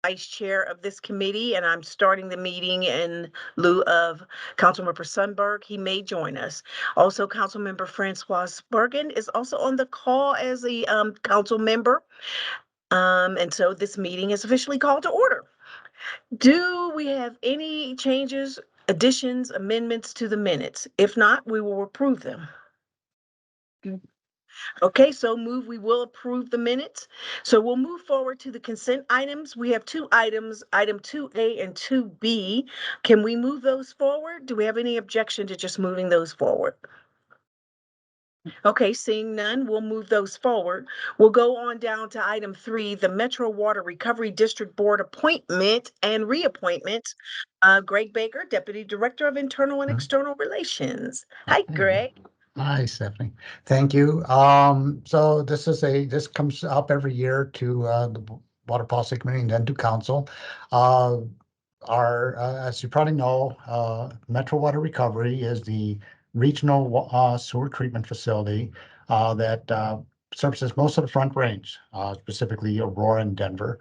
Vice Chair of this committee, and I'm starting the meeting in lieu of Councilmember Sundberg. He may join us. Also, Councilmember Françoise Bergan is also on the call as a council member. And so this meeting is officially called to order. Do we have any changes, additions, amendments to the minutes? If not, we will approve them. Okay, so we will approve the minutes. So we'll move forward to the consent items. We have two items, item 2A and 2B. Can we move those forward? Do we have any objection to just moving those forward? Okay, seeing none, we'll move those forward. We'll go on down to item 3, the Metro Water Recovery District Board appointment and reappointment. Greg Baker, Deputy Director of Internal and External Relations. Hi, Greg. Hi, Stephanie. Thank you. So this comes up every year to the Water Policy Committee and then to Council. As you probably know, Metro Water Recovery is the regional sewer treatment facility that services most of the Front Range, specifically Aurora and Denver.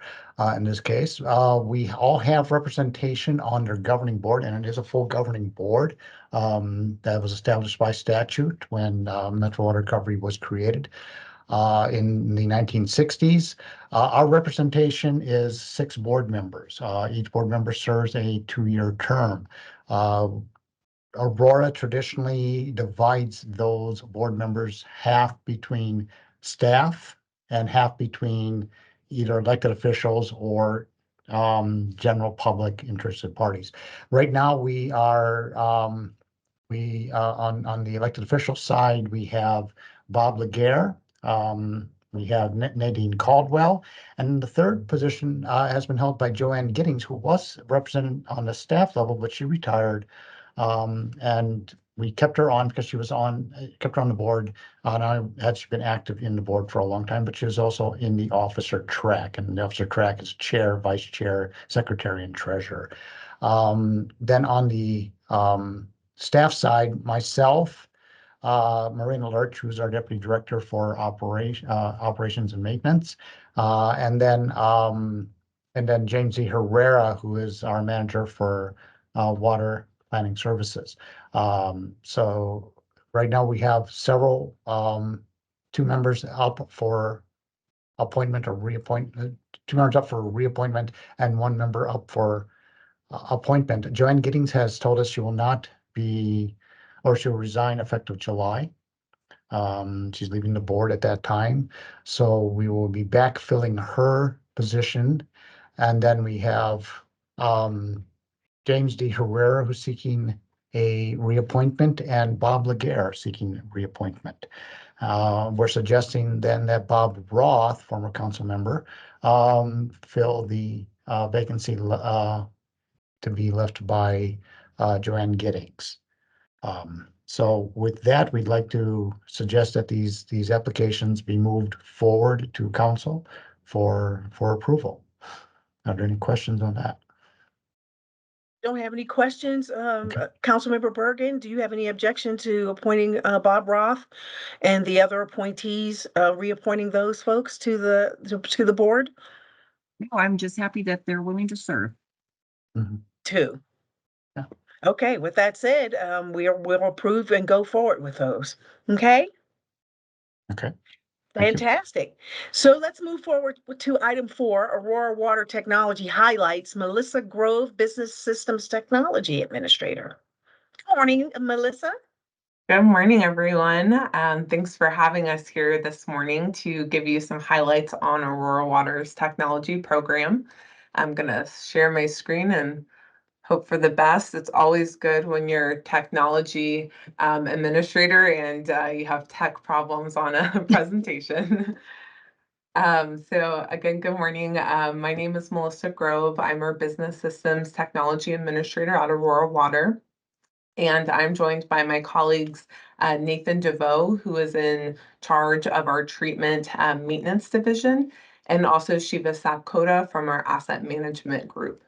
In this case, we all have representation on their governing board, and it is a full governing board that was established by statute when Metro Water Recovery was created in the 1960s. Our representation is 6 board members. Each board member serves a 2-year term. Aurora traditionally divides those board members half between staff and half between either elected officials or general public interested parties. Right now, we are on the elected official side. We have Bob Laguerre. We have Nadine Caldwell, and the third position has been held by Joanne Giddings, who was represented on the staff level, but she retired. And we kept her on because kept her on the board. She's been active in the board for a long time, but she was also in the officer track, and the officer track is chair, vice chair, secretary, and treasurer. Then on the staff side, myself, Marina Lurch, who's our deputy director for operations and maintenance, and then James E. Herrera, who is our manager for water planning services. So right now we have several 2 members up for appointment or reappointment, 2 members up for reappointment, and 1 member up for appointment. Joanne Giddings has told us she will not be, or she'll resign effective July. She's leaving the board at that time, so we will be backfilling her position. And then we have James D. Herrera, who's seeking a reappointment, and Bob Laguerre seeking reappointment. We're suggesting then that Bob Roth, former council member, fill the vacancy to be left by Joanne Giddings. So with that, we'd like to suggest that these applications be moved forward to council for approval. Are there any questions on that? Don't have any questions. Councilmember Bergan, do you have any objection to appointing Bob Roth and the other appointees, reappointing those folks to the board? No, I'm just happy that they're willing to serve. Two. Yeah. Okay, with that said, we'll approve and go forward with those. Okay? Okay. Fantastic. So let's move forward to item 4, Aurora Water Technology highlights. Melissa Grove, Business Systems Technology Administrator. Good morning, Melissa. Good morning, everyone. Thanks for having us here this morning to give you some highlights on Aurora Water's technology program. I'm going to share my screen and hope for the best. It's always good when you're technology administrator and you have tech problems on a presentation. So again, good morning. My name is Melissa Grove. I'm our Business Systems Technology Administrator at Aurora Water. And I'm joined by my colleagues, Nathan DeVoe, who is in charge of our treatment maintenance division, and also Shiva Sapkota from our asset management group.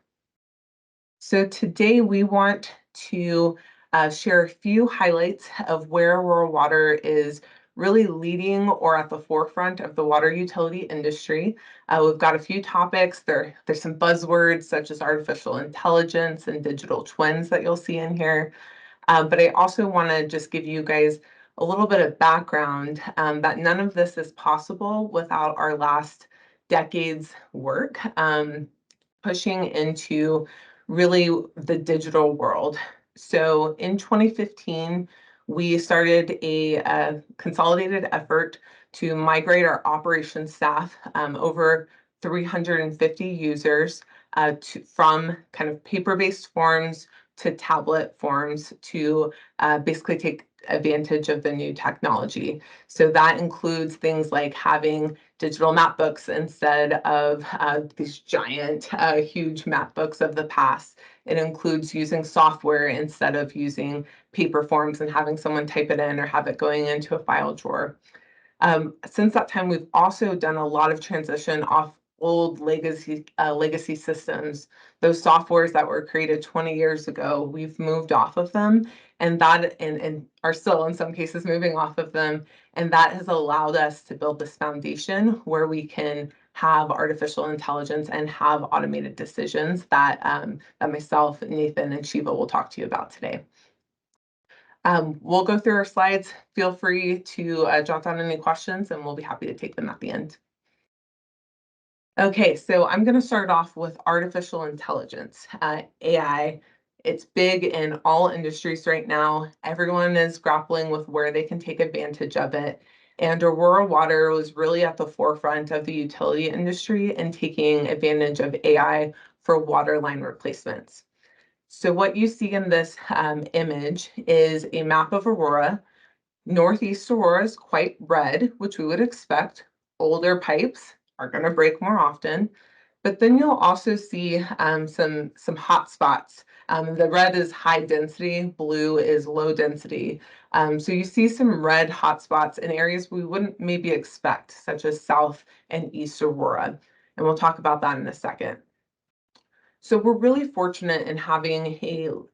So today we want to share a few highlights of where Aurora Water is really leading or at the forefront of the water utility industry. We've got a few topics. There's some buzzwords such as artificial intelligence and digital twins that you'll see in here. But I also want to just give you guys a little bit of background that none of this is possible without our last decade's work pushing into really the digital world. So in 2015, we started a consolidated effort to migrate our operations staff, over 350 users, from kind of paper-based forms to tablet forms to basically take advantage of the new technology. So that includes things like having digital map books instead of these giant, huge map books of the past. It includes using software instead of using paper forms and having someone type it in or have it going into a file drawer. Since that time, we've also done a lot of transition off old legacy systems. Those softwares that were created 20 years ago, we've moved off of them, and are still in some cases moving off of them. And that has allowed us to build this foundation where we can have artificial intelligence and have automated decisions that myself, Nathan, and Shiva will talk to you about today. We'll go through our slides. Feel free to jot down any questions and we'll be happy to take them at the end. Okay, so I'm going to start off with artificial intelligence, AI. It's big in all industries right now. Everyone is grappling with where they can take advantage of it. And Aurora Water was really at the forefront of the utility industry and taking advantage of AI for water line replacements. So what you see in this image is a map of Aurora. Northeast Aurora is quite red, which we would expect. Older pipes are going to break more often. But then you'll also see some hot spots. The red is high density, blue is low density. So you see some red hot spots in areas we wouldn't maybe expect, such as South and East Aurora. And we'll talk about that in a second. So we're really fortunate in having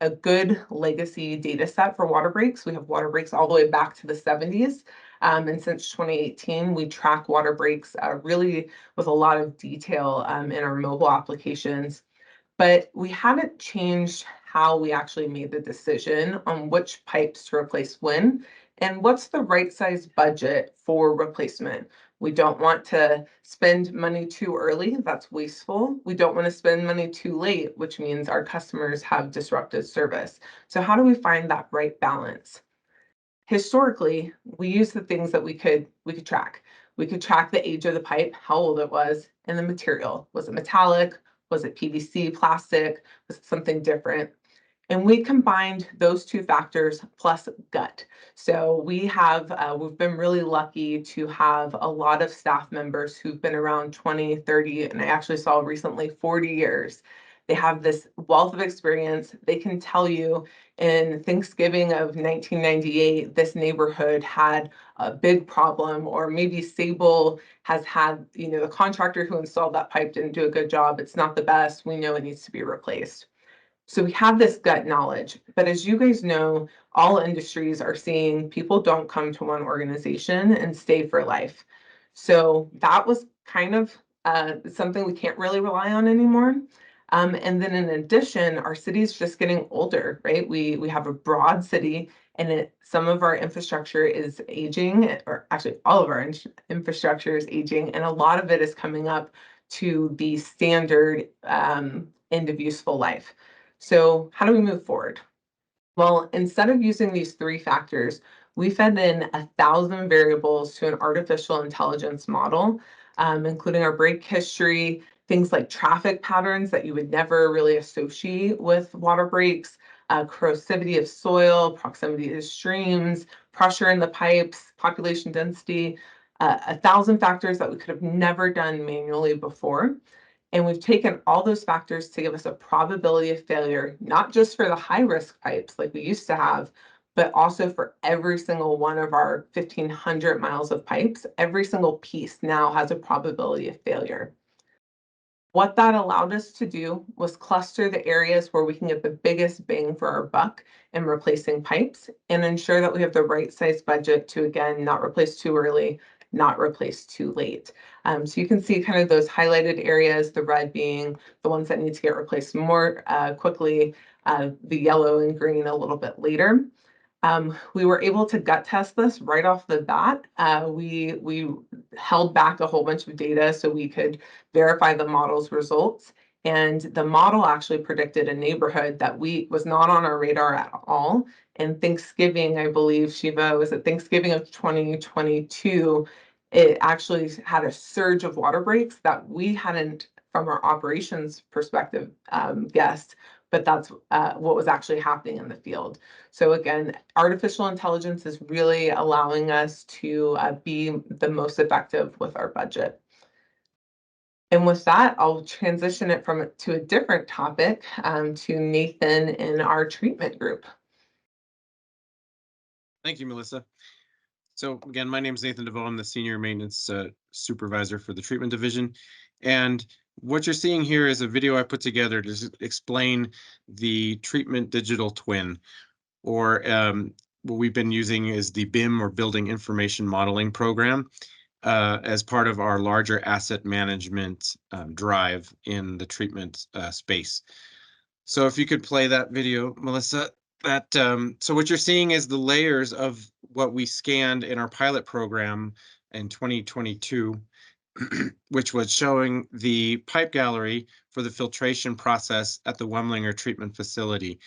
a good legacy data set for water breaks. We have water breaks all the way back to the 70s. And since 2018, we track water breaks really with a lot of detail in our mobile applications. But we haven't changed how we actually made the decision on which pipes to replace when and what's the right size budget for replacement. We don't want to spend money too early, that's wasteful. We don't want to spend money too late, which means our customers have disrupted service. So how do we find that right balance? Historically, we use the things that we could track. We could track the age of the pipe, how old it was, and the material. Was it metallic? Was it PVC, plastic? Was it something different? And we combined those two factors plus gut. So we've been really lucky to have a lot of staff members who've been around 20, 30, and I actually saw recently 40 years. They have this wealth of experience. They can tell you in Thanksgiving of 1998, this neighborhood had a big problem, or maybe Sable has had, the contractor who installed that pipe didn't do a good job. It's not the best. We know it needs to be replaced. So we have this gut knowledge, but as you guys know, all industries are seeing people don't come to one organization and stay for life. So that was kind of something we can't really rely on anymore. And then in addition, our city is just getting older, right? We have a broad city and some of our infrastructure is aging, or actually all of our infrastructure is aging, and a lot of it is coming up to the standard end of useful life. So how do we move forward? Well, instead of using these three factors, we fed in 1,000 variables to an artificial intelligence model, including our break history, things like traffic patterns that you would never really associate with water breaks, corrosivity of soil, proximity to streams, pressure in the pipes, population density, 1,000 factors that we could have never done manually before. And we've taken all those factors to give us a probability of failure, not just for the high risk pipes like we used to have, but also for every single one of our 1,500 miles of pipes. Every single piece now has a probability of failure. What that allowed us to do was cluster the areas where we can get the biggest bang for our buck in replacing pipes and ensure that we have the right size budget to, again, not replace too early, not replace too late. So you can see kind of those highlighted areas, the red being the ones that need to get replaced more quickly, the yellow and green a little bit later. We were able to gut test this right off the bat. We held back a whole bunch of data so we could verify the model's results. And the model actually predicted a neighborhood that was not on our radar at all. And Thanksgiving, I believe, Shiva, was at Thanksgiving of 2022, it actually had a surge of water breaks that we hadn't, from our operations perspective, guessed, but that's what was actually happening in the field. So again, artificial intelligence is really allowing us to be the most effective with our budget. And with that, I'll transition it to a different topic, to Nathan in our treatment group. Thank you, Melissa. So again, my name is Nathan DeVoe. I'm the Senior Maintenance Supervisor for the Treatment Division. And what you're seeing here is a video I put together to explain the treatment digital twin, or what we've been using is the BIM, or Building Information Modeling program, as part of our larger asset management drive in the treatment space. So if you could play that video, Melissa. So what you're seeing is the layers of what we scanned in our pilot program in 2022, which was showing the pipe gallery for the filtration process at the Wemlinger treatment facility.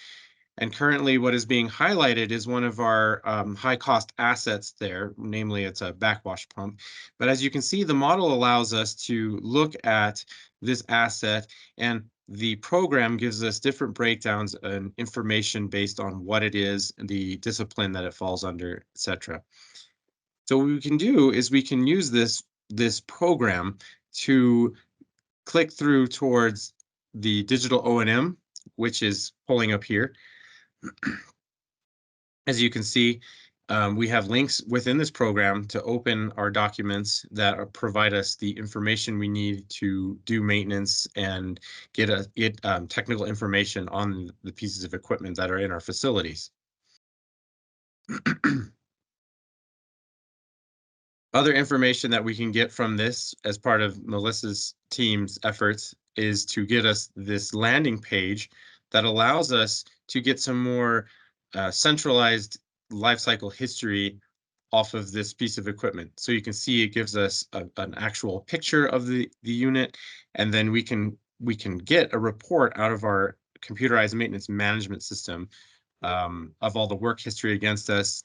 And currently what is being highlighted is one of our high cost assets there, namely it's a backwash pump. But as you can see, the model allows us to look at this asset, and the program gives us different breakdowns and information based on what it is, the discipline that it falls under, etc. So what we can do is we can use this program to click through towards the digital O&M, which is pulling up here. As you can see, we have links within this program to open our documents that provide us the information we need to do maintenance and get technical information on the pieces of equipment that are in our facilities. Other information that we can get from this as part of Melissa's team's efforts is to get us this landing page that allows us to get some more centralized lifecycle history off of this piece of equipment. So you can see it gives us an actual picture of the unit, and then we can get a report out of our computerized maintenance management system of all the work history against this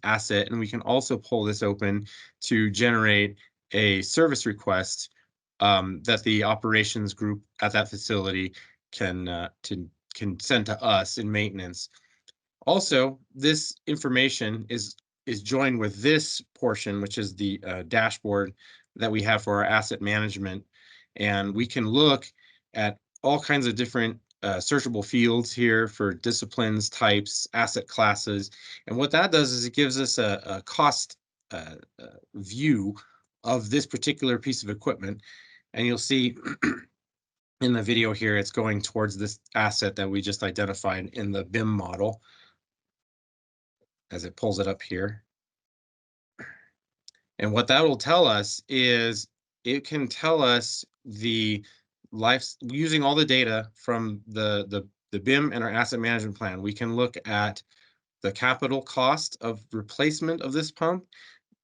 asset. And we can also pull this open to generate a service request that the operations group at that facility can send to us in maintenance. Also, this information is joined with this portion, which is the dashboard that we have for our asset management. And we can look at all kinds of different searchable fields here for disciplines, types, asset classes. And what that does is it gives us a cost view of this particular piece of equipment. And you'll see in the video here, it's going towards this asset that we just identified in the BIM model as it pulls it up here. And what that will tell us is it can tell us the using all the data from the BIM and our asset management plan. We can look at the capital cost of replacement of this pump,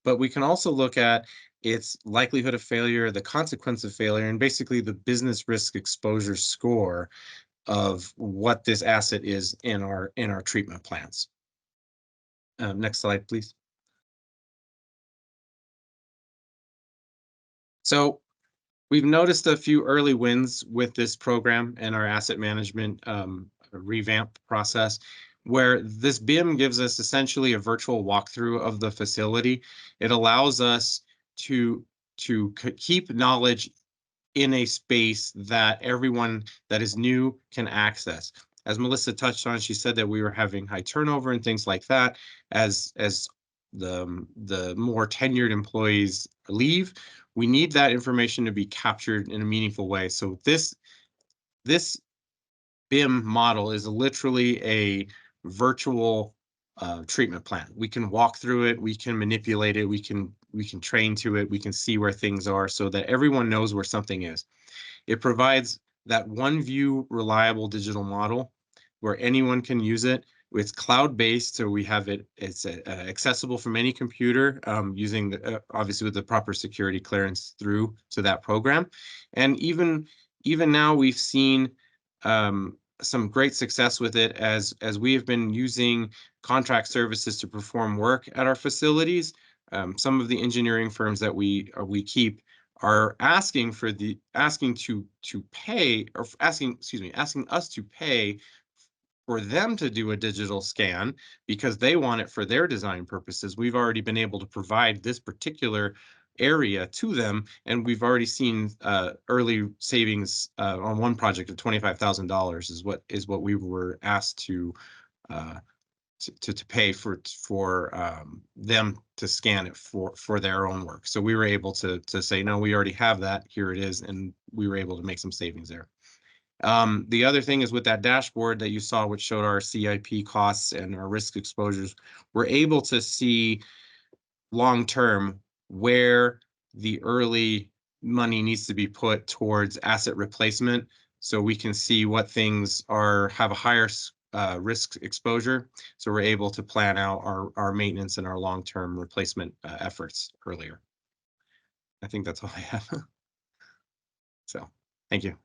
but we can also look at its likelihood of failure, the consequence of failure, and basically the business risk exposure score of what this asset is in our treatment plans. Next slide, please. So we've noticed a few early wins with this program and our asset management revamp process, where this BIM gives us essentially a virtual walkthrough of the facility. It allows us to keep knowledge in a space that everyone that is new can access. As Melissa touched on, she said that we were having high turnover and things like that. As the more tenured employees leave, we need that information to be captured in a meaningful way. So this BIM model is literally a virtual treatment plan. We can walk through it, we can manipulate it, we can train to it, we can see where things are so that everyone knows where something is. It provides that one view reliable digital model where anyone can use it. It's cloud-based, so we have it. It's accessible from any computer using the, obviously with the proper security clearance through to that program. And even now, we've seen some great success with it as we have been using contract services to perform work at our facilities. Some of the engineering firms that we keep are asking us to pay for them to do a digital scan because they want it for their design purposes. We've already been able to provide this particular area to them, and we've already seen early savings on one project of $25,000 is what we were asked to pay for them to scan it for their own work. So we were able to say, no, we already have that. Here it is, and we were able to make some savings there. The other thing is with that dashboard that you saw, which showed our CIP costs and our risk exposures, we're able to see long-term where the early money needs to be put towards asset replacement. So we can see what things have a higher risk exposure. So we're able to plan out our maintenance and our long-term replacement efforts earlier. I think that's all I have. So, thank you.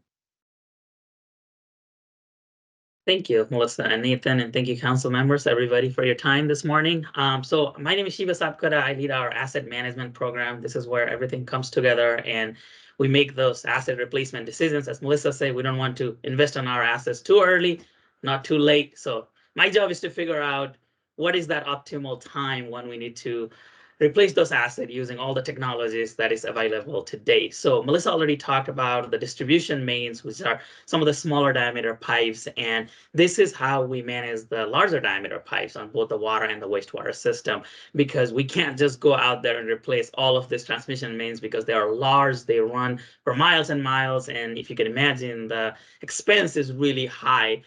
Thank you, Melissa and Nathan, and thank you, council members, everybody, for your time this morning. So my name is Shiva Sapkara. I lead our asset management program. This is where everything comes together and we make those asset replacement decisions. As Melissa said, we don't want to invest in our assets too early, not too late. So my job is to figure out what is that optimal time when we need to replace those assets using all the technologies that is available today. So Melissa already talked about the distribution mains, which are some of the smaller diameter pipes. And this is how we manage the larger diameter pipes on both the water and the wastewater system, because we can't just go out there and replace all of these transmission mains because they are large, they run for miles and miles. And if you can imagine, the expense is really high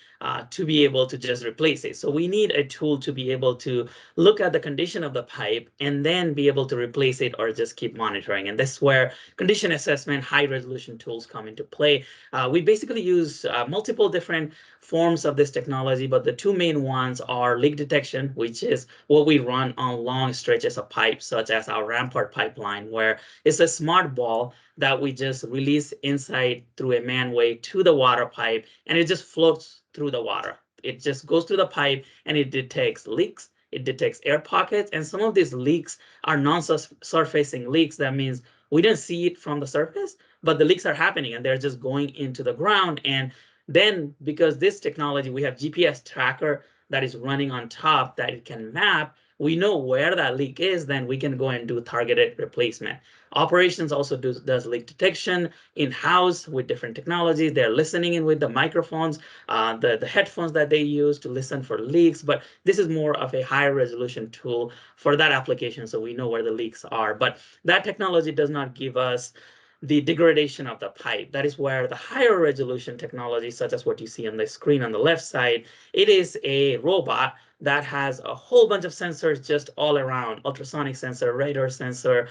to be able to just replace it. So we need a tool to be able to look at the condition of the pipe and then be able to replace it or just keep monitoring. And this is where condition assessment, high resolution tools come into play. We basically use multiple different forms of this technology, but the two main ones are leak detection, which is what we run on long stretches of pipe, such as our Rampart pipeline, where it's a smart ball that we just release inside through a manway to the water pipe, and it just floats through the water. It just goes through the pipe and it detects leaks. It detects air pockets, and some of these leaks are non-surfacing leaks. That means we didn't see it from the surface, but the leaks are happening and they're just going into the ground. And then because this technology, we have GPS tracker that is running on top that it can map, we know where that leak is, then we can go and do targeted replacement. Operations also does leak detection in-house with different technologies. They're listening in with the microphones, the headphones that they use to listen for leaks. But this is more of a higher resolution tool for that application, so we know where the leaks are. But that technology does not give us the degradation of the pipe. That is where the higher resolution technology, such as what you see on the screen on the left side, it is a robot that has a whole bunch of sensors just all around, ultrasonic sensor, radar sensor.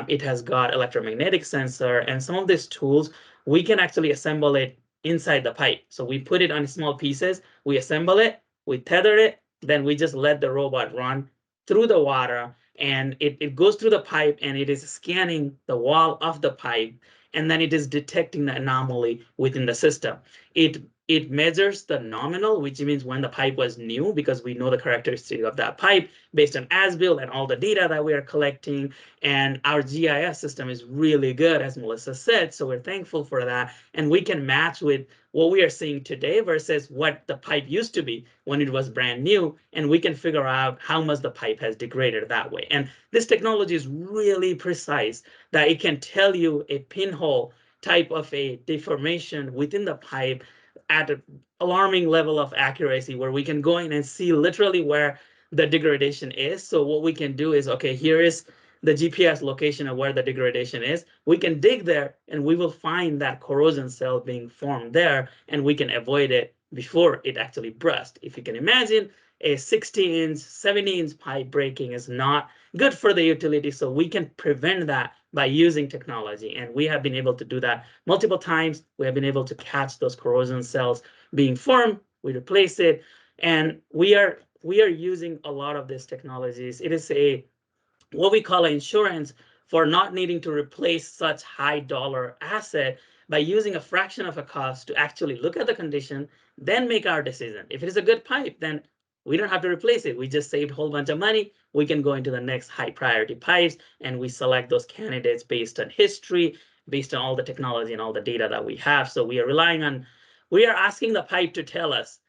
It has got electromagnetic sensor, and some of these tools, we can actually assemble it inside the pipe. So we put it on small pieces, we assemble it, we tether it, then we just let the robot run through the water, and it goes through the pipe and it is scanning the wall of the pipe, and then it is detecting the anomaly within the system. It measures the nominal, which means when the pipe was new, because we know the characteristic of that pipe based on as-built and all the data that we are collecting. And our GIS system is really good, as Melissa said, so we're thankful for that. And we can match with what we are seeing today versus what the pipe used to be when it was brand new, and we can figure out how much the pipe has degraded that way. And this technology is really precise, that it can tell you a pinhole type of a deformation within the pipe at an alarming level of accuracy, where we can go in and see literally where the degradation is. So what we can do is, okay, here is the GPS location of where the degradation is, we can dig there and we will find that corrosion cell being formed there, and we can avoid it before it actually bursts. If you can imagine, a 60-inch, 70-inch pipe breaking is not good for the utility, so we can prevent that by using technology. And we have been able to do that multiple times. We have been able to catch those corrosion cells being formed, we replace it, and we are using a lot of these technologies. It is what we call insurance for not needing to replace such high dollar asset by using a fraction of a cost to actually look at the condition, then make our decision. If it is a good pipe, then we don't have to replace it. We just saved a whole bunch of money. We can go into the next high priority pipes, and we select those candidates based on history, based on all the technology and all the data that we have. So we are asking the pipe to tell us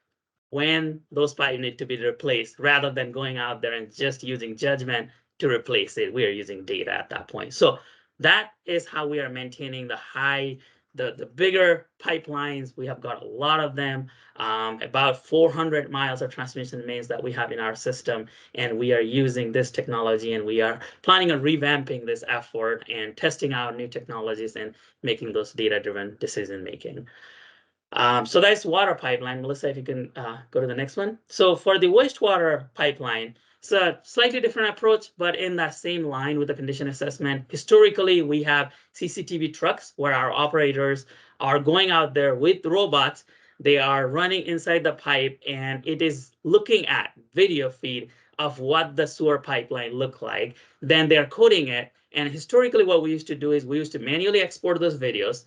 when those pipes need to be replaced, rather than going out there and just using judgment to replace it. We are using data at that point. So that is how we are maintaining the bigger pipelines. We have got a lot of them, about 400 miles of transmission mains that we have in our system, and we are using this technology, and we are planning on revamping this effort and testing out new technologies and making those data-driven decision making. So that's water pipeline. Melissa, if you can go to the next one. So for the wastewater pipeline, it's a slightly different approach, but in that same line with the condition assessment. Historically, we have CCTV trucks where our operators are going out there with robots. They are running inside the pipe, and it is looking at video feed of what the sewer pipeline look like. Then they're coding it. And historically, what we used to do is we used to manually export those videos.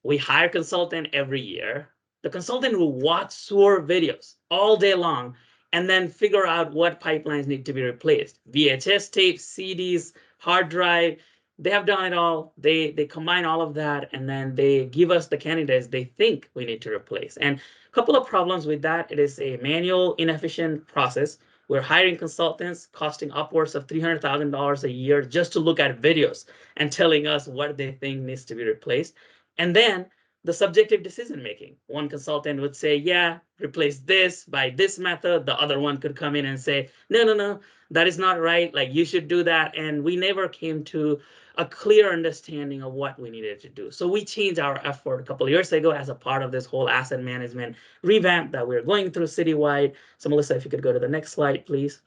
We hire a consultant every year. The consultant will watch sewer videos all day long and then figure out what pipelines need to be replaced. VHS tapes, CDs, hard drive, they have done it all. They combine all of that, and then they give us the candidates they think we need to replace. And a couple of problems with that. It is a manual, inefficient process. We're hiring consultants costing upwards of $300,000 a year just to look at videos and telling us what they think needs to be replaced. And then the subjective decision making. One consultant would say, yeah, replace this by this method. The other one could come in and say, no, that is not right. Like, you should do that. And we never came to a clear understanding of what we needed to do. So we changed our effort a couple of years ago as a part of this whole asset management revamp that we're going through citywide. So Melissa, if you could go to the next slide, please.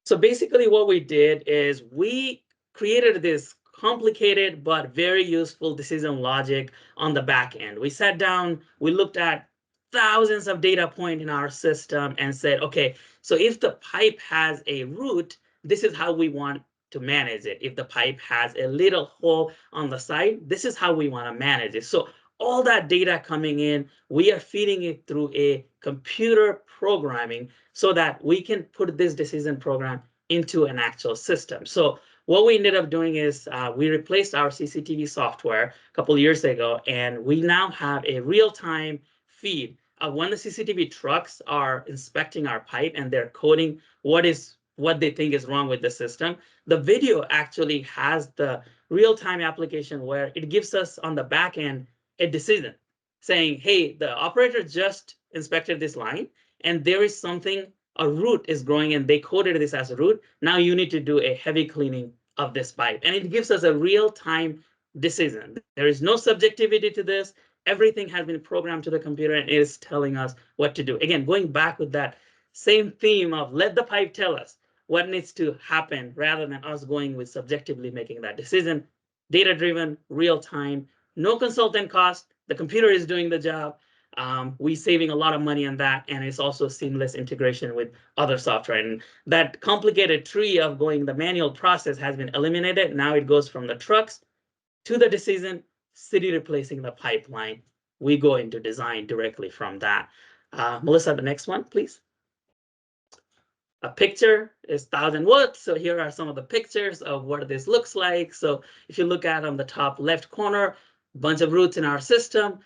So basically what we did is we created this complicated but very useful decision logic on the back end. We sat down, we looked at thousands of data points in our system and said, okay, so if the pipe has a root, this is how we want to manage it. If the pipe has a little hole on the side, this is how we want to manage it. So all that data coming in, we are feeding it through a computer programming so that we can put this decision program into an actual system. So what we ended up doing is we replaced our CCTV software a couple of years ago, and we now have a real-time feed of when the CCTV trucks are inspecting our pipe and they're coding what they think is wrong with the system. The video actually has the real-time application where it gives us on the back end a decision saying, hey, the operator just inspected this line and there is something, a root is growing, and they coded this as a root. Now you need to do a heavy cleaning of this pipe. And it gives us a real-time decision. There is no subjectivity to this. Everything has been programmed to the computer and it is telling us what to do. Again, going back with that same theme of let the pipe tell us what needs to happen rather than us going with subjectively making that decision. Data-driven, real-time, no consultant cost. The computer is doing the job. We're saving a lot of money on that, and it's also seamless integration with other software. And that complicated tree of going the manual process has been eliminated. Now it goes from the trucks to the decision, city replacing the pipeline. We go into design directly from that. Melissa, the next one, please. A picture is 1,000 watts. So here are some of the pictures of what this looks like. So if you look at on the top left corner, a bunch of roots in our system,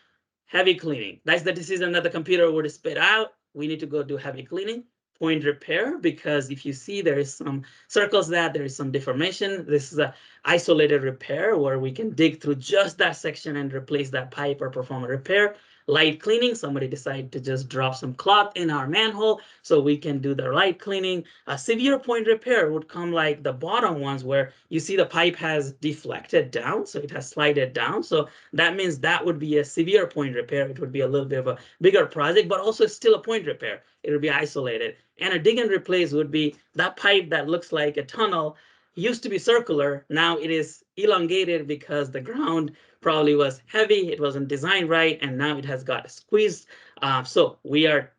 heavy cleaning. That's the decision that the computer would spit out. We need to go do heavy cleaning. Point repair, because if you see there is some circles that there is some deformation. This is an isolated repair where we can dig through just that section and replace that pipe or perform a repair. light cleaning. Somebody decided to just drop some cloth in our manhole so we can do the light cleaning. A severe point repair would come like the bottom ones where you see the pipe has deflected down, so it has slided down. So that means that would be a severe point repair. It would be a little bit of a bigger project, but also still a point repair. It would be isolated. And a dig and replace would be that pipe that looks like a tunnel, used to be circular. Now it is elongated because the ground probably was heavy. It wasn't designed right. And now it has got squeezed. So we are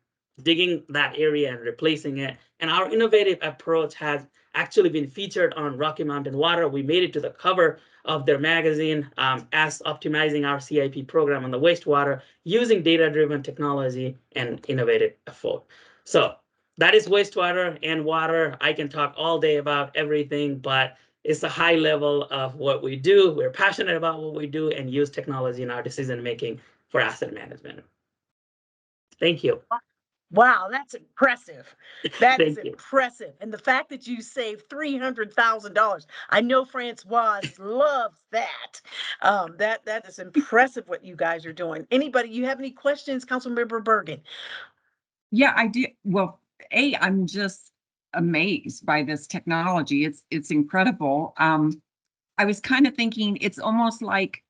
digging that area and replacing it. And our innovative approach has actually been featured on Rocky Mountain Water. We made it to the cover of their magazine as optimizing our CIP program on the wastewater using data-driven technology and innovative effort. So that is wastewater and water. I can talk all day about everything, but it's a high level of what we do. We're passionate about what we do and use technology in our decision making for asset management. Thank you. Wow, that's impressive. That is Thank you. impressive. And the fact that you saved $300,000, I know Françoise loves that. That is impressive what you guys are doing. Anybody, you have any questions, Councilmember Bergan? Yeah, I do. Well, I'm just amazed by this technology. It's incredible. I was kind of thinking it's almost like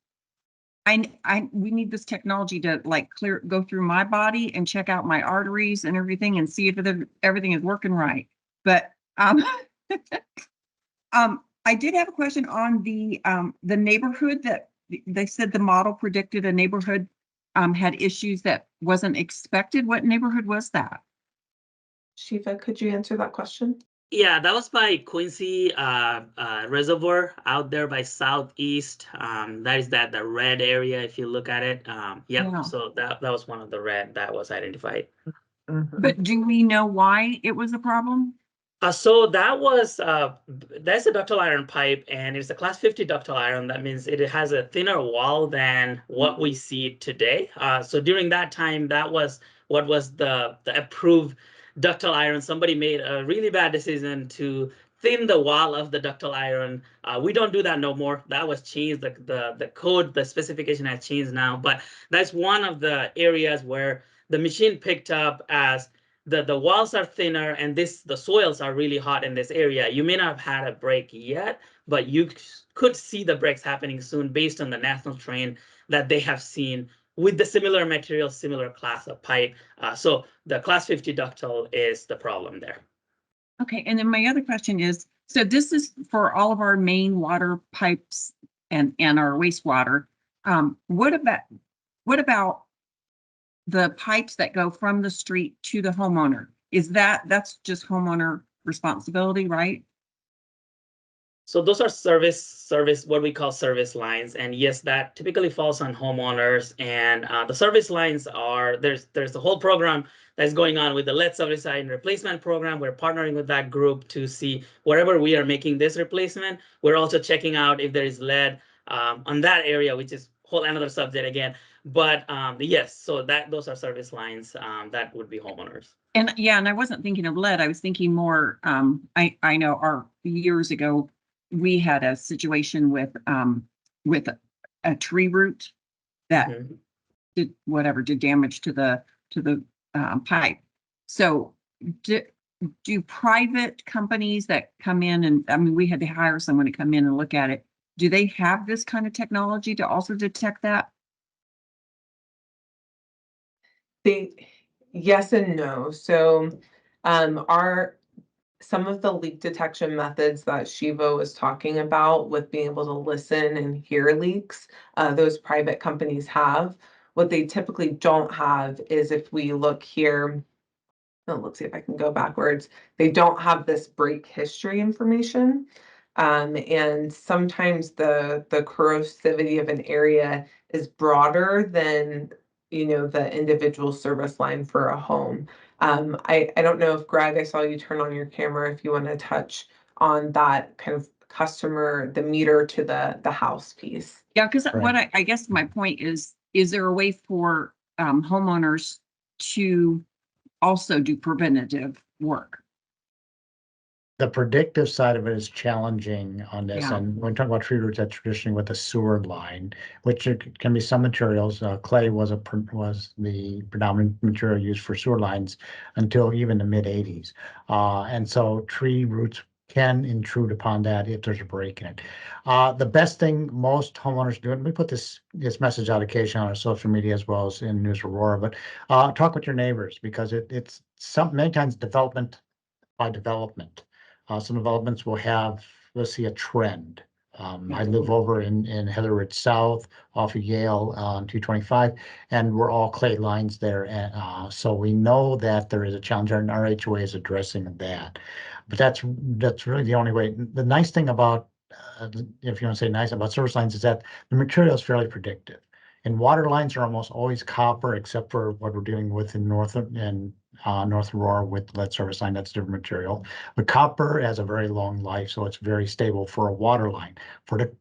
we need this technology to like go through my body and check out my arteries and everything and see if everything is working right. But I did have a question on the neighborhood that they said the model predicted a neighborhood had issues that wasn't expected. What neighborhood was that? Shiva, could you answer that question? Yeah, that was by Quincy Reservoir out there by Southeast. That is the red area if you look at it. Yeah. So that was one of the red that was identified. But do we know why it was a problem? So that's a ductile iron pipe, and it's a class 50 ductile iron. That means it has a thinner wall than what we see today. So during that time, that was what was the approved ductile iron. Somebody made a really bad decision to thin the wall of the ductile iron. We don't do that no more. That was changed. The code, the specification has changed now. But that's one of the areas where the machine picked up as the walls are thinner and the soils are really hot in this area. You may not have had a break yet, but you could see the breaks happening soon based on the national trend that they have seen with the similar material, similar class of pipe. So the class 50 ductile is the problem there. Okay, and then my other question is, so this is for all of our main water pipes and our wastewater. What about the pipes that go from the street to the homeowner? That's just homeowner responsibility, right? So those are service, what we call service lines. And yes, that typically falls on homeowners. And the service lines are, there's the whole program that's going on with the lead service line replacement program. We're partnering with that group to see wherever we are making this replacement. We're also checking out if there is lead on that area, which is whole another subject again. But yes, so those are service lines that would be homeowners. And yeah, and I wasn't thinking of lead. I was thinking more, I know years ago, we had a situation with a tree root that did damage to the pipe. So do private companies that come in and, I mean, we had to hire someone to come in and look at it. Do they have this kind of technology to also detect that? Yes and no. So some of the leak detection methods that Shiva was talking about with being able to listen and hear leaks, those private companies have. What they typically don't have is, if we look here, let's see if I can go backwards, they don't have this break history information. And sometimes the corrosivity of an area is broader than, the individual service line for a home. I don't know if, Greg, I saw you turn on your camera, if you want to touch on that kind of customer, the meter to the house piece. Yeah, because Right. what I guess my point is there a way for homeowners to also do preventative work? The predictive side of it is challenging on this. Yeah. And when we talk about tree roots, that's traditionally with a sewer line, which it can be some materials. Clay was the predominant material used for sewer lines until even the mid-80s. And so tree roots can intrude upon that if there's a break in it. The best thing most homeowners do, and we put this message out occasionally on our social media as well as in News Aurora, but talk with your neighbors, because it's many times development by development. Some developments will have, let's see, a trend. I live over in Heather Ridge South off of Yale on 225, and we're all clay lines there. And so we know that there is a challenge, and our HOA is addressing that. But that's really the only way. The nice thing about, if you want to say nice about service lines, is that the material is fairly predictive. And water lines are almost always copper, except for what we're dealing with in North Aurora with lead service line. That's different material. But copper has a very long life, so it's very stable for a water line.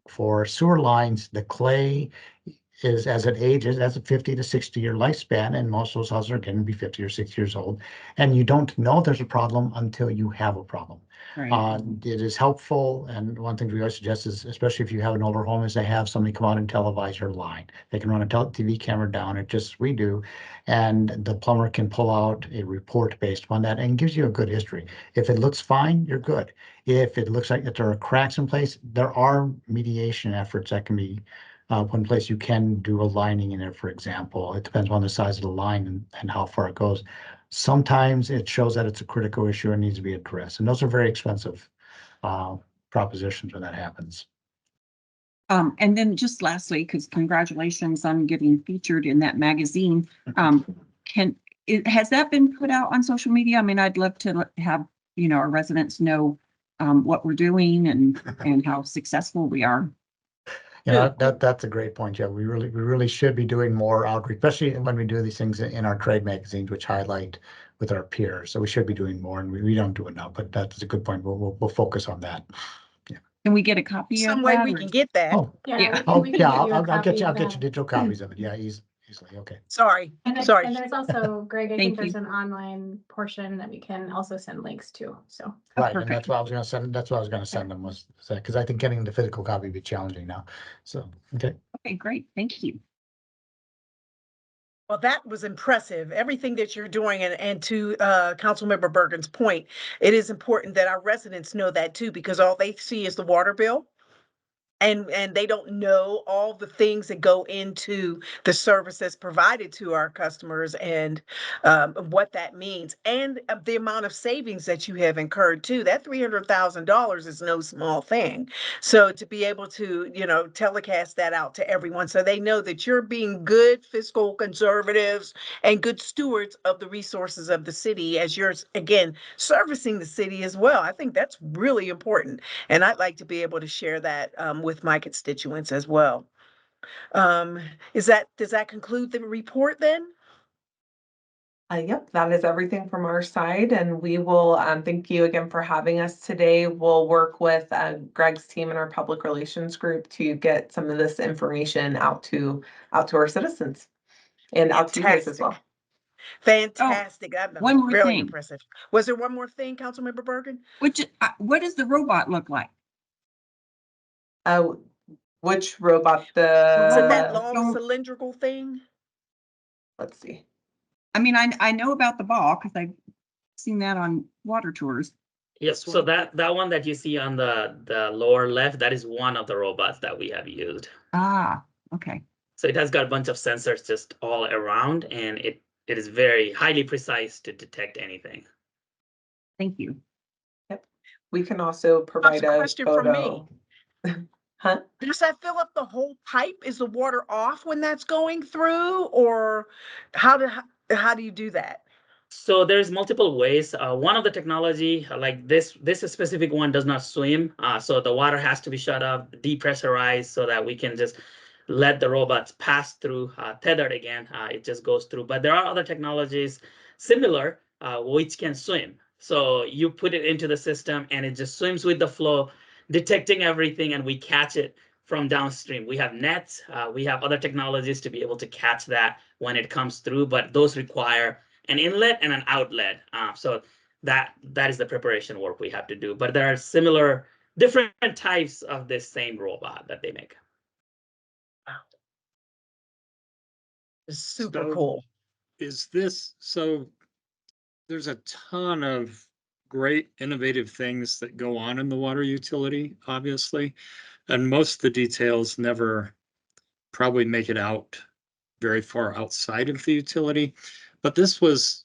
For sewer lines, the clay is, as it ages, that's a 50 to 60 year lifespan, and most of those houses are going to be 50 or 60 years old. And you don't know there's a problem until you have a problem. Right. It is helpful, and one thing we always suggest is, especially if you have an older home, is they have somebody come out and televise your line. They can run a TV camera down it, just as we do, and the plumber can pull out a report based upon that and gives you a good history. If it looks fine, you're good. If it looks like that there are cracks in place, there are mediation efforts that can be one place. You can do a lining in there, for example. It depends on the size of the line and how far it goes. Sometimes it shows that it's a critical issue and needs to be addressed. And those are very expensive propositions when that happens. And then just lastly, because congratulations on getting featured in that magazine. Has that been put out on social media? I mean, I'd love to have, our residents know what we're doing and how successful we are. Yeah, that's a great point. Yeah, we really should be doing more outreach, especially when we do these things in our trade magazines, which highlight with our peers. So we should be doing more, and we don't do enough. But that's a good point. We'll focus on that. Yeah. Can we get a copy Some of way that? we can get that. Oh, Yeah. I'll get you digital copies of it. Yeah, easily. Okay. Sorry. And there's also, Greg, I Thank think there's you. an online portion that we can also send links to, so. Right, perfect. and that's what I was going to send. That's what I was going to send them, was because I think getting the physical copy would be challenging now. So okay. Okay, great. Thank you. Well, that was impressive, everything that you're doing. And to Councilmember Bergan's point, it is important that our residents know that too, because all they see is the water bill. And they don't know all the things that go into the service that's provided to our customers, and what that means, and the amount of savings that you have incurred too. That $300,000 is no small thing. So to be able to, telecast that out to everyone, so they know that you're being good fiscal conservatives and good stewards of the resources of the city, as you're, again, servicing the city as well. I think that's really important. And I'd like to be able to share that with my constituents as well. Does that conclude the report then? Yep, that is everything from our side, and we will thank you again for having us today. We'll work with Greg's team and our public relations group to get some of this information out to our citizens and out to you guys as well. Fantastic. That one was more really thing. impressive. Was there one more thing, Councilmember Bergan? What does the robot look like? Which robot? Is it that The long cylindrical thing? let's see. I mean, I know about the ball because I've seen that on water tours. Yes, so that one that you see on the lower left, that is one of the robots that we have used. Ah, okay. So it has got a bunch of sensors just all around, and it is very highly precise to detect anything. Thank you. Yep. We can also provide a question from photo. Huh? Does that fill up the whole pipe? Is the water off when that's going through, or how do you do that? So there's multiple ways. One of the technology, like this specific one, does not swim. So the water has to be shut off, depressurized, so that we can just let the robots pass through, tethered again. It just goes through. But there are other technologies similar, which can swim. So you put it into the system and it just swims with the flow, detecting everything, and we catch it from downstream. We have nets, we have other technologies to be able to catch that when it comes through, but those require an inlet and an outlet. So that is the preparation work we have to do. But there are similar, different types of this same robot that they make. It's super So cool. is this, so there's a ton of great innovative things that go on in the water utility, obviously, and most of the details never probably make it out very far outside of the utility. But this was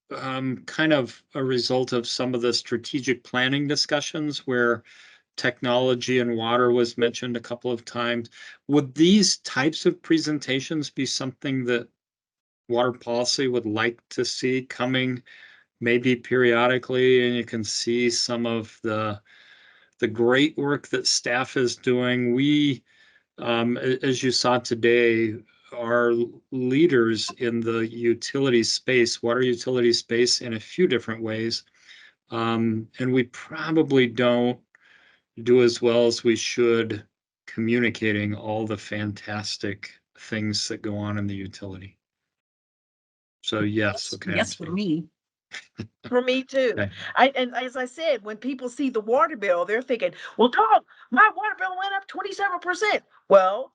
kind of a result of some of the strategic planning discussions where technology and water was mentioned a couple of times. Would these types of presentations be something that water policy would like to see coming maybe periodically, and you can see some of the great work that staff is doing? We, as you saw today, are leaders in the utility space, water utility space, in a few different ways. And we probably don't do as well as we should communicating all the fantastic things that go on in the utility. So yes, okay. Yes, for me. For me too. Okay. And as I said, when people see the water bill, they're thinking, well, dog, my water bill went up 27%. Well,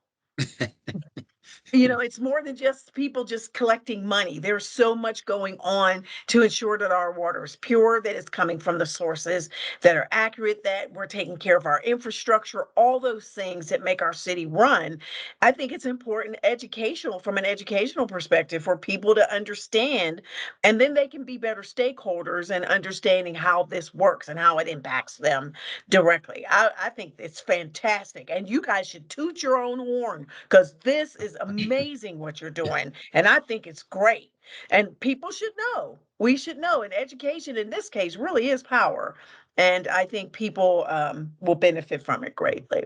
you know, it's more than just people just collecting money. There's so much going on to ensure that our water is pure, that it's coming from the sources that are accurate, that we're taking care of our infrastructure, all those things that make our city run. I think it's important from an educational perspective for people to understand, and then they can be better stakeholders in understanding how this works and how it impacts them directly. I think it's fantastic. And you guys should toot your own horn, because this is amazing what you're doing. And I think it's great. And people should know. We should know. And education in this case really is power. And I think people will benefit from it greatly.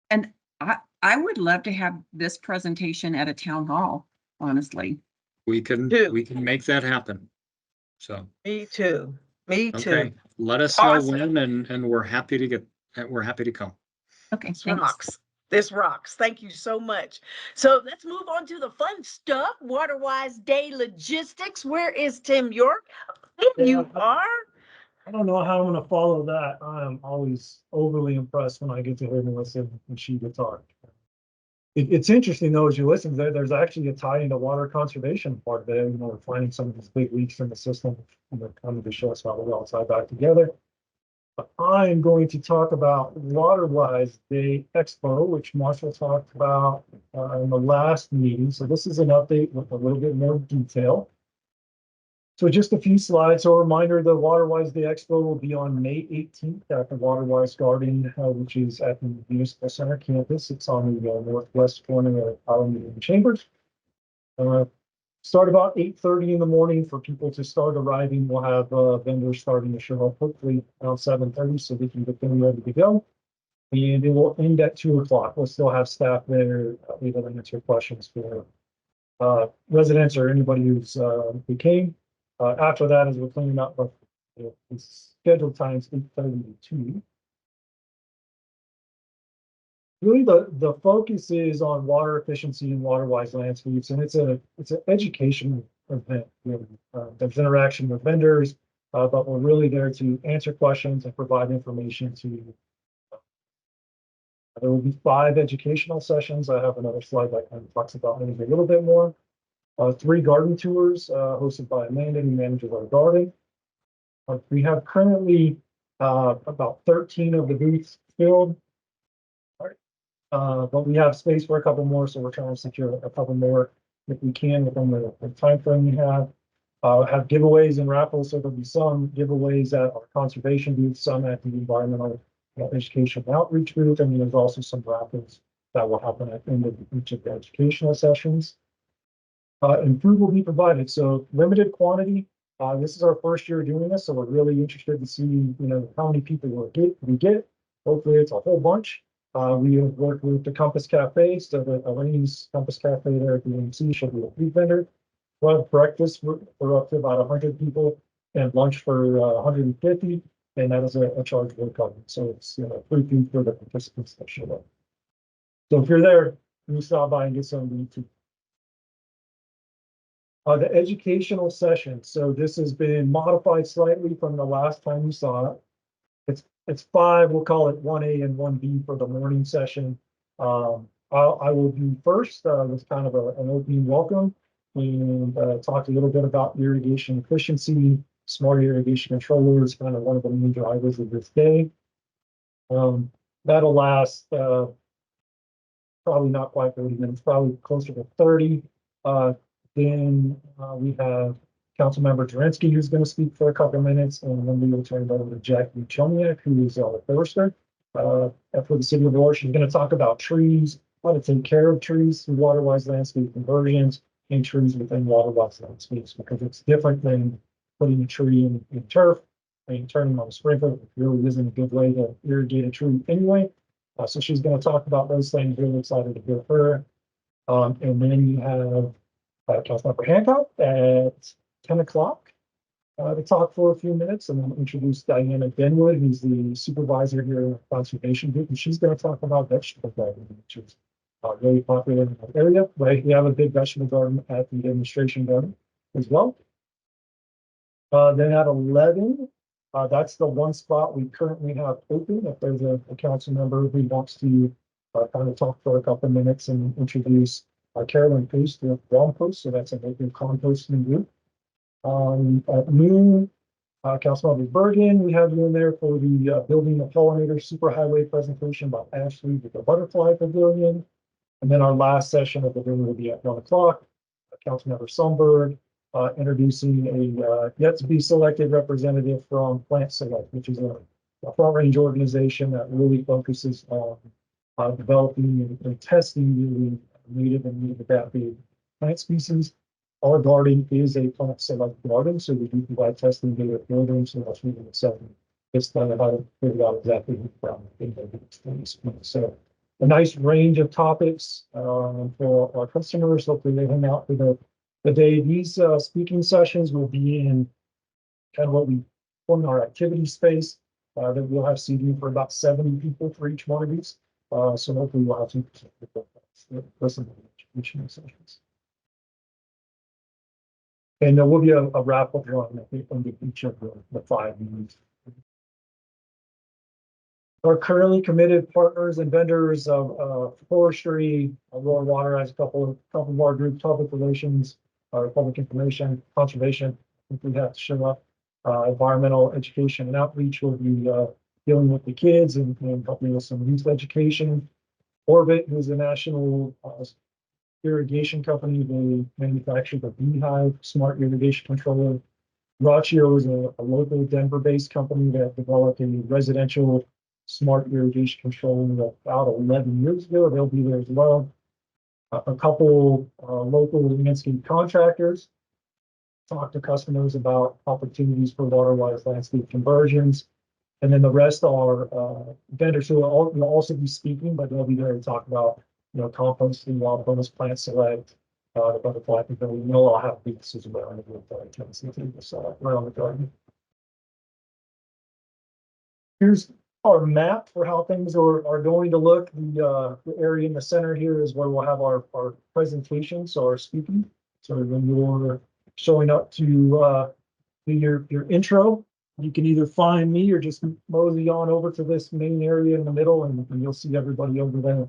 And I would love to have this presentation at a town hall, honestly. We can make that happen. So Me too. Me too. okay, let us Awesome. know when, and we're happy to come. Okay, This thanks. rocks. This rocks. Thank you so much. So let's move on to the fun stuff. WaterWise Day Logistics. Where is Tim York? There you are. I don't know how I'm gonna follow that. I'm always overly impressed when I get to hear Melissa and she guitar. It's interesting though, as you listen, there's actually a tie into water conservation part of it. You know, we're finding some of these big leaks in the system, and they're coming to show us how we all tie back together. But I'm going to talk about WaterWise Day Expo, which Marshall talked about in the last meeting. So this is an update with a little bit more detail. So just a few slides. So a reminder, the WaterWise Day Expo will be on May 18th at the WaterWise Garden, which is at the Municipal Center campus. It's on the northwest corner of Alameda and Chambers. Start about 8:30 in the morning for people to start arriving. We'll have vendors starting to show up hopefully around 7:30 so we can get them ready to go. And it will end at 2 o'clock. We'll still have staff there able to answer questions for residents or anybody who came. After that, as we're cleaning up, the scheduled times 8:30 to 2. Really, the focus is on water efficiency and water-wise landscapes, and it's an education event. There's interaction with vendors, but we're really there to answer questions and provide information to. There will be 5 educational sessions. I have another slide that kind of talks about maybe a little bit more. 3 garden tours hosted by Amanda, who manages our garden. We have currently about 13 of the booths filled. But we have space for a couple more, so we're trying to secure a couple more if we can within the time frame we have. Have giveaways and raffles, so there'll be some giveaways at our conservation booth, some at the environmental education outreach booth, and there's also some raffles that will happen at the end of each of the educational sessions. And food will be provided, so limited quantity. This is our first year doing this, so we're really interested to see, how many people we get. Hopefully, it's a whole bunch. We have worked with the Compass Cafe, so the Elaine's Compass Cafe there at the AMC should be a food vendor. We'll have breakfast for up to about 100 people and lunch for 150, and that is a charge we're covering. So it's free food for the participants that show up. So if you're there, you stop by and get something to eat. The educational session. So this has been modified slightly from the last time you saw it. It's five, we'll call it 1A and 1B for the morning session. I will do first with kind of an opening welcome and talk a little bit about irrigation efficiency, smart irrigation controllers, kind of one of the main drivers of this day. That'll last probably not quite 30 minutes, probably closer to 30. Then we have Councilmember Jerensky, who's going to speak for a couple of minutes, and then we will turn it over to Jackie Chomiak, who is our forester for the city of Aurora. She's going to talk about trees, how to take care of trees through water-wise landscape conversions and trees within water-wise landscapes, because it's different than putting a tree in turf and turning on a sprinkler. It really isn't a good way to irrigate a tree anyway. So she's going to talk about those things. Really excited to hear her. And then you have Councilmember Hancock at 10 o'clock to talk for a few minutes, and then introduce Diana Benwood, who's the supervisor here in the conservation group, and she's going to talk about vegetable gardening, which is really popular in the area. Right, we have a big vegetable garden at the administration garden as well. Then at 11, that's the one spot we currently have open. If there's a council member who wants to kind of talk for a couple of minutes and introduce Carolyn Post with Wrong Post, so that's an open composting group. At noon, Councilmember Bergan, we have you in there for the Building the Pollinator Superhighway presentation by Ashley with the Butterfly Pavilion. And then our last session of the day will be at 1 o'clock. Councilmember Sundberg introducing a yet to be selected representative from Plant Select, which is a front range organization that really focuses on developing and testing really native and native adapted plant species. Our garden is a Plant Select garden, so we do provide testing data for them. So that's really exciting. It's kind of how to figure out exactly so a nice range of topics for our customers. Hopefully they hang out for the day. These speaking sessions will be in kind of what we call our activity space. That we'll have seating for about 70 people for each one of these. So hopefully we'll have some people listen to the educational sessions. And there will be a wrap up run, I think, under each of the 5 meetings. Our currently committed partners and vendors of forestry, Aurora Water has a couple of our group, public relations, public information, conservation. I think we have to show up. Environmental education and outreach will be dealing with the kids and helping with some youth education. Orbit, who's a national irrigation company, they manufacture the Beehive smart irrigation controller. Rachio is a local Denver-based company that developed a residential smart irrigation controller about 11 years ago. They'll be there as well. A couple local landscape contractors talk to customers about opportunities for water-wise landscape conversions. And then the rest are vendors who will also be speaking, but they'll be there to talk about, composting, wild bonus, Plant Select, the Butterfly Pavilion. They'll have booths as well around the garden. Here's our map for how things are going to look. The area in the center here is where we'll have our presentation, so our speaking. So when you're showing up to do your intro, you can either find me or just mosey on over to this main area in the middle, and you'll see everybody over there.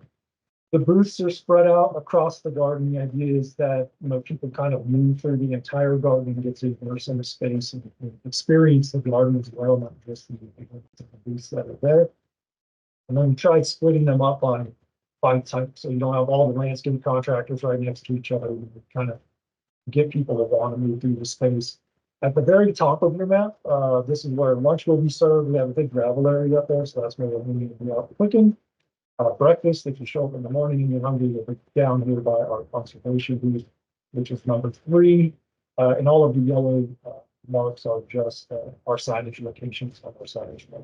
The booths are spread out across the garden. The idea is that people kind of move through the entire garden and get to immerse in the space and experience the garden as well, not just the booths that are there. And then we tried splitting them up by type, so you don't have all the landscape contractors right next to each other. You kind of get people that want to move through the space. At the very top of your map, this is where lunch will be served. We have a big gravel area up there, so that's where we'll need to be out cooking. Breakfast, if you show up in the morning and you're hungry, you'll be down here by our conservation booth, which is number 3. And all of the yellow marks are just our signage locations on our signage map.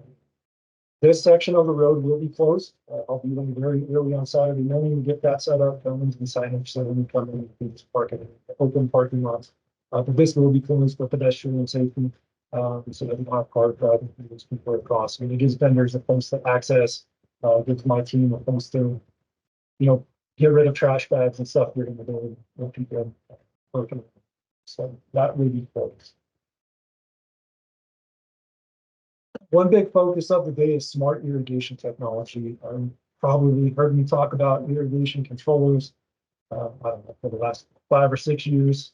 This section of the road will be closed. I'll be there very early on Saturday morning to get that set up, and signage so when you come in, you can park in open parking lots. But this will be closed for pedestrian safety, so that we don't have cars driving through this before across. It gives vendors a place to access, gives my team a place to, get rid of trash bags and stuff during the day when people are working. So that will be focused. One big focus of the day is smart irrigation technology. Probably heard me talk about irrigation controllers, I don't know, for the last 5 or 6 years.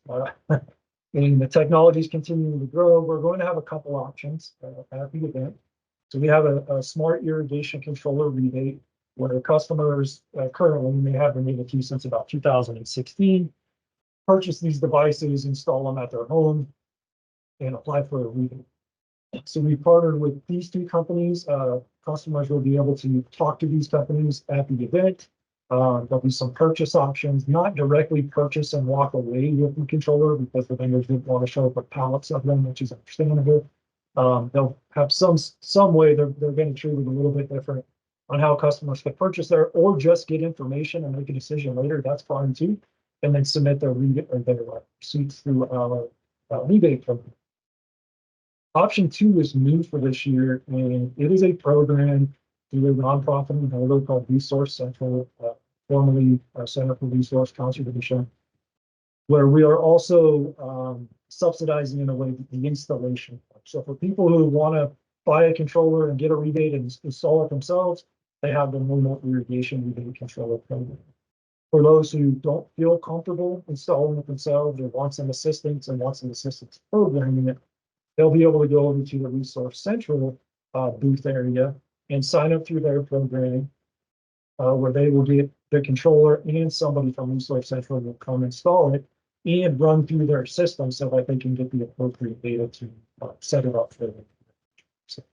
And the technology is continuing to grow. We're going to have a couple options at the event. So we have a smart irrigation controller rebate where customers currently may have been able to since about 2016 purchase these devices, install them at their home, and apply for a rebate. So we partnered with these 2 companies. Customers will be able to talk to these companies at the event. There'll be some purchase options, not directly purchase and walk away with the controller because the vendors didn't want to show up with pallets of them, which is understandable. They'll have some way they're going to treat it a little bit different on how customers can purchase there or just get information and make a decision later. That's fine too. And then submit their rebate or their receipts through our rebate program. Option 2 is new for this year, and it is a program through a nonprofit in Boulder called Resource Central, formerly Center for Resource Conservation, where we are also subsidizing in a way the installation. So for people who want to buy a controller and get a rebate and install it themselves, they have the normal irrigation rebate controller program. For those who don't feel comfortable installing it themselves or want some assistance programming it, they'll be able to go over to the Resource Central booth area and sign up through their programming, where they will get the controller and somebody from Resource Central will come install it and run through their system so that they can get the appropriate data to set it up for them. So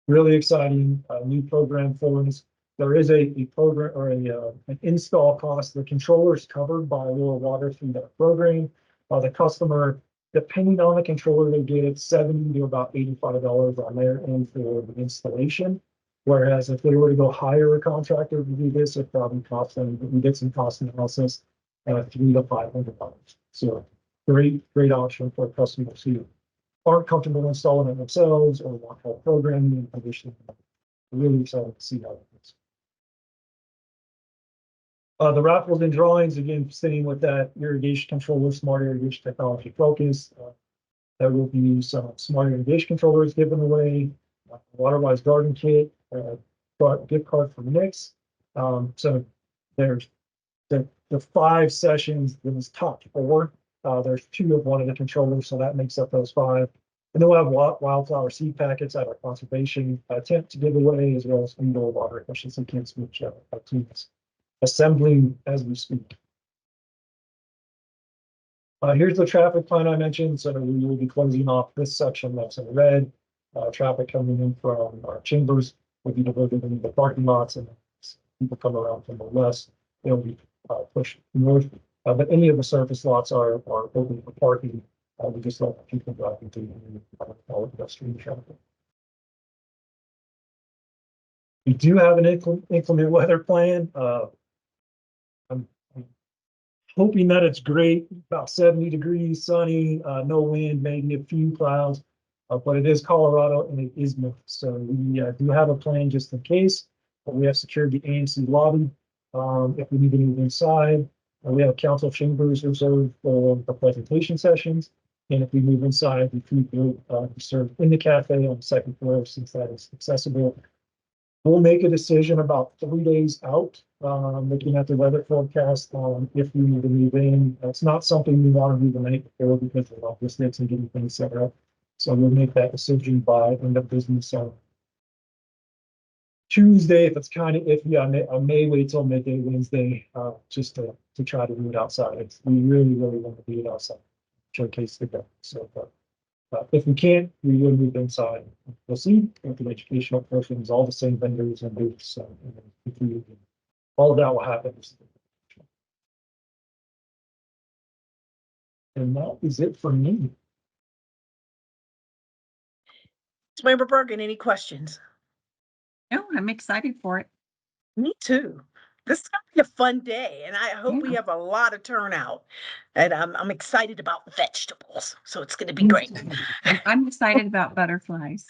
really exciting new program for us. There is a program or an install cost. The controller is covered by Rural Water through that program. The customer, depending on the controller they get, it's $70 to about $85 on their end for the installation. Whereas if they were to go hire a contractor to do this, it probably costs them, we did some cost analysis, $300 to $500. So great option for customers who aren't comfortable installing it themselves or want help programming and conditioning. Really excited to see how it goes. The raffles and drawings, again, staying with that irrigation controller, smart irrigation technology focus. There will be some smart irrigation controllers given away, Waterwise garden kit, gift card for Mix. So there's the 5 sessions, there's top 4. There's 2 of one of the controllers, so that makes up those 5. And then we'll have wildflower seed packets at our conservation tent to give away, as well as indoor water efficiency kits, which our teams assembling as we speak. Here's the traffic plan I mentioned. So we will be closing off this section that's in red. Traffic coming in from our chambers will be diverted into the parking lots, and people come around from the west. They'll be pushed north. But any of the surface lots are open for parking. We just let people drive into all of the street traffic. We do have an inclement weather plan. I'm hoping that it's great, about 70 degrees, sunny, no wind, maybe a few clouds, but it is Colorado and it is Memphis. So we do have a plan just in case, but we have secured the AMC lobby. If we need to move inside, we have council chambers reserved for the presentation sessions. And if we move inside, the food will be served in the cafe on the 2nd floor, since that is accessible. We'll make a decision about 3 days out, looking at the weather forecast if we need to move in. That's not something we want to do the night before because of logistics and getting things set up. So we'll make that decision by end of business on Tuesday. If it's kind of iffy, I may wait till midday Wednesday just to try to do it outside. We really want to do it outside, showcase the day. So if we can't, we will move inside. We'll see if the educational portion is all the same vendors and booths. So all of that will happen. And that is it for me. Member Bergan, any questions? No, I'm excited for it. Me too. This is gonna be a fun day, and I hope we have a lot of turnout. And I'm excited about vegetables, so it's gonna be great. I'm excited about butterflies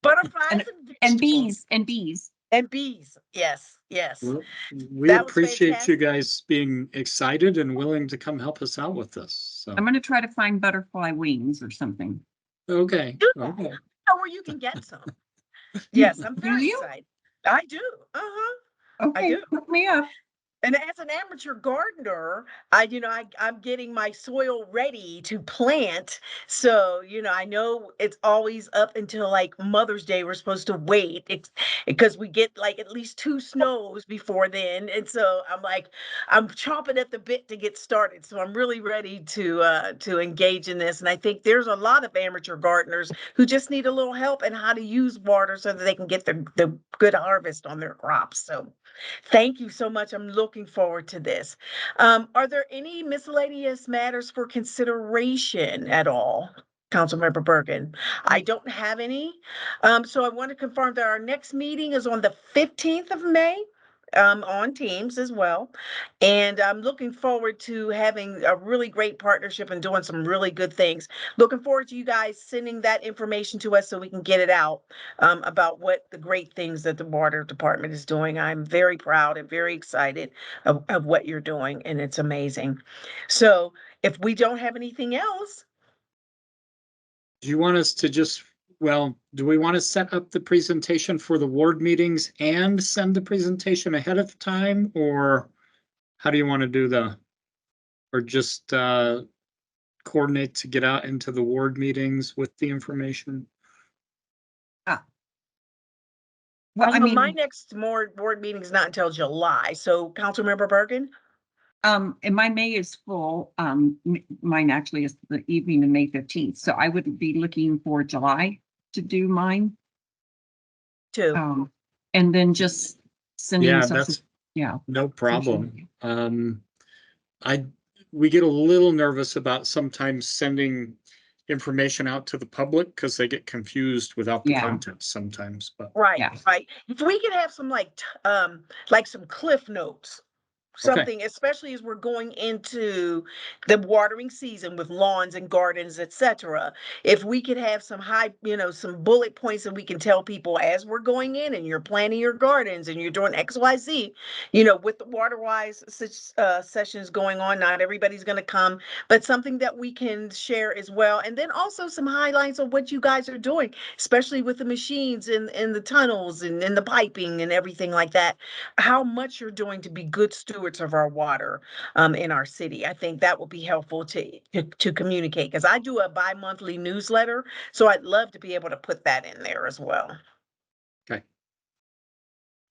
Butterflies and and bees and bees. And bees. Yes, yes. Well, we That was appreciate you fantastic. guys being excited and willing to come help us out with this. So, I'm gonna try to find butterfly wings or something. okay, Do that. okay. Know where you can get some. Yes, I'm Do very you? excited. I do. Uh-huh. I Okay, do. hook me up. And as an amateur gardener, I'm getting my soil ready to plant. So, I know it's always up until like Mother's Day. We're supposed to wait. It's because we get like at least 2 snows before then. And so I'm chomping at the bit to get started. So I'm really ready to engage in this. And I think there's a lot of amateur gardeners who just need a little help in how to use water so that they can get the good harvest on their crops. So thank you so much. I'm looking forward to this. Are there any miscellaneous matters for consideration at all? Councilmember Bergan. I don't have any. So I want to confirm that our next meeting is on the 15th of May. On Teams as well. And I'm looking forward to having a really great partnership and doing some really good things. Looking forward to you guys sending that information to us so we can get it out about what the great things that the water department is doing. I'm very proud and very excited of what you're doing, and it's amazing. So if we don't have anything else, Do you want us to just, well, do we want to set up the presentation for the ward meetings and send the presentation ahead of time? Or how do you want to do or just coordinate to get out into the ward meetings with the information? Well, I my mean, next board meeting is not until July. So Councilmember Bergen? and my May is full. Mine actually is the evening of May 15th. So I would be looking for July to do mine. Too. And then just sending Yeah, some, that's yeah. no problem. We get a little nervous about sometimes sending information out to the public because they get confused without the Yeah. content sometimes, but Right, Yeah. right. If we could have some like some cliff notes, something, especially as we're going into the watering season with lawns and gardens, etc. If we could have some some bullet points that we can tell people as we're going in and you're planting your gardens and you're doing XYZ, with the water wise sessions going on, not everybody's going to come, but something that we can share as well. And then also some highlights of what you guys are doing, especially with the machines in the tunnels and in the piping and everything like that, how much you're doing to be good stewards of our water in our city. I think that will be helpful to communicate, because I do a bi-monthly newsletter, so I'd love to be able to put that in there as well. okay.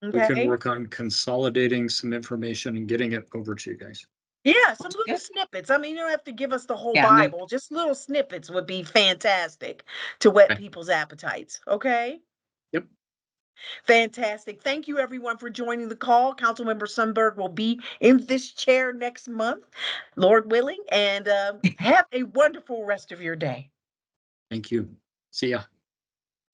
We can Okay. work on consolidating some information and getting it over to you guys. Yeah, some little Good. snippets. I mean, you don't have to give us the whole Yeah, no. Bible, just little snippets would be fantastic to whet Okay. people's appetites. Okay. Yep. Fantastic. Thank you everyone for joining the call. Councilmember Sundberg will be in this chair next month, Lord willing, and have a wonderful rest of your day. Thank you. See ya.